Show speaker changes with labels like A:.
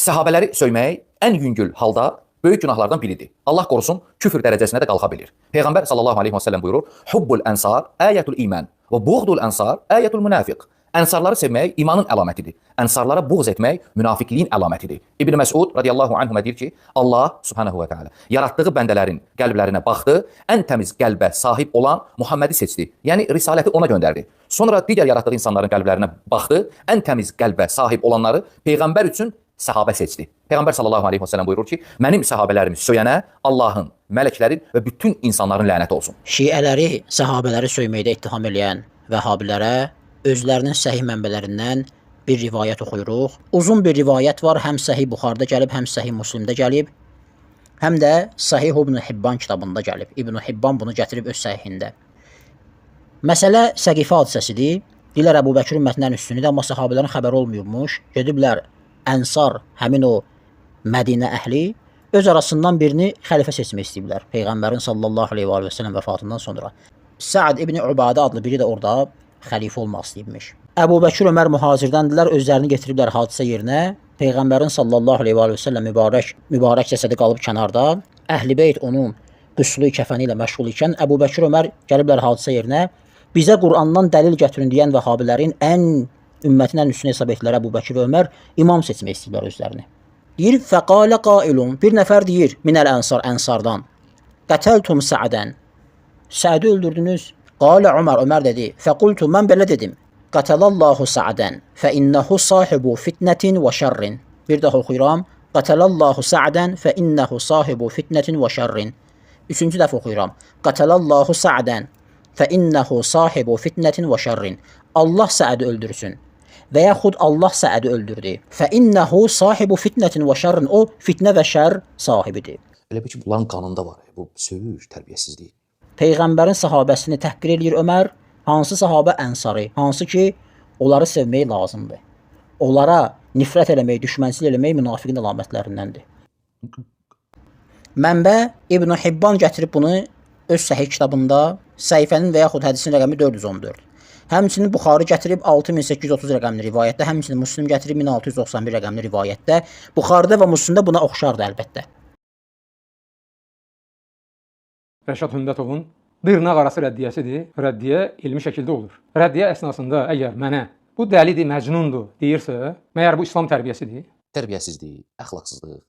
A: Səhabələri söymək ən yüngül halda böyük günahlardan biridir. Allah qorusun, küfr dərəcəsinə də qalxa bilir. Peyğəmbər sallallahu aleyhi və səlləm buyurur: "Hubbul ənsar əyətul iman və buğdul ənsar əyətul münafiq." Ənsarları sevmək imanın əlamətidir. Ənsarlara buğz etmək münafiqliyin əlamətidir. İbn Məsud radiyallahu anhuma deyir ki, Allah subhanahu və teala yaratdığı bəndələrin qəlblərinə baxdı, ən təmiz qəlbə sahib olan Muhammədi seçdi. Yəni risaləti ona göndərdi. Sonra digər yaratdığı insanların qəlblərinə baxdı, ən təmiz qəlbə sahib olanları peyğəmbər üçün səhabə seçdi. Peyğəmbər sallallahu aleyhi və səlləm buyurur ki, mənim səhabələrimi söyənə Allahın, mələklərin və bütün insanların lənəti olsun.
B: Şiələri səhabələri söyməkdə ittiham eləyən vəhabilərə özlərinin səhih mənbələrindən bir rivayət oxuyuruq. Uzun bir rivayət var, həm Səhih Buxarda gəlib, həm Səhih Müslimdə gəlib, həm də Səhih İbn Hibban kitabında gəlib. İbn Hibban bunu gətirib öz səhihində. Məsələ Səqifə hadisəsidir. Deyirlər Əbu Bəkirin mətnən üstünüdür, amma sahabələrin xəbəri olmayıbmış. Gediblər Ənsar, həmin o Mədinə əhli öz arasından birini xəlifə seçmək istəyiblər. Peyğəmbərin sallallahu aleyhi və səlləm vəfatından sonra. Səad İbn Ubadə adlı biri də orada xəlifə olmaq istəyibmiş. Əbu Bəkir Ömər mühacirdəndirlər, özlərini getiriblər hadisə yerinə. Peyğəmbərin sallallahu aleyhi və səlləm mübarək cəsədi qalıb kənarda. Əhl-i Beyt onun qüslu kəfəni ilə məşğul ikən Əbu Bəkir Ömər gəliblər hadisə yerinə. Bizə Qur'andan dəlil gətirin deyən vəhabilərin ən ümmətin ən üstünə hesab etdilər Əbu Bəkir Ömər imam seçmək istəyirlər özlərini. Deyir, fəqalə qailun, bir nəfər deyir, minəl ənsar, ənsardan, qətəltum Səədən, Səədi öldürdünüz. Qalə Ömər, Ömər dedi, fəqultu, mən belə dedim, qətəlallahu Səədən, fə innəhu sahibu fitnətin və şərrin. Bir daha oxuyuram, qətəlallahu Səədən, fə innəhu sahibu fitnətin və şərrin. Üçüncü dəfə oxuyuram, qətəlallahu Səədən, fə innəhu sahibu fitnətin və şərrin. Allah Səədi öldürsün və yaxud Allah Səədi öldürdü. Fə innəhu sahibu fitnətin və şərrin. O, fitnə və şər sahibidir.
A: Elə bir ki, bunların qanında var, bu söyür, tərbiyəsizlik.
B: Peyğəmbərin sahabəsini təhqir eləyir Ömər. Hansı sahabə? Ənsarı. Hansı ki, onları sevmək lazımdır. Onlara nifrət eləmək, düşmənçilik eləmək münafiqin əlamətlərindəndir. Mənbə İbn Hibban gətirib bunu öz səhih kitabında səhifənin və yaxud hədisin rəqəmi 414. Həmçinin Buxarı gətirib 6830 rəqəmli rivayətdə, həmçinin Müslim gətirib 1691 rəqəmli rivayətdə. Buxarıda və Müslimdə buna oxşardır əlbəttə.
C: Rəşad Hündətovun dırnaq arası rəddiyəsidir. Rəddiyə elmi şəkildə olur. Rəddiyə əsnasında əgər mənə bu dəlidir, məcnundur deyirsə, məyər bu İslam tərbiyəsidir?
A: Tərbiyəsizlik, əxlaqsızlıq.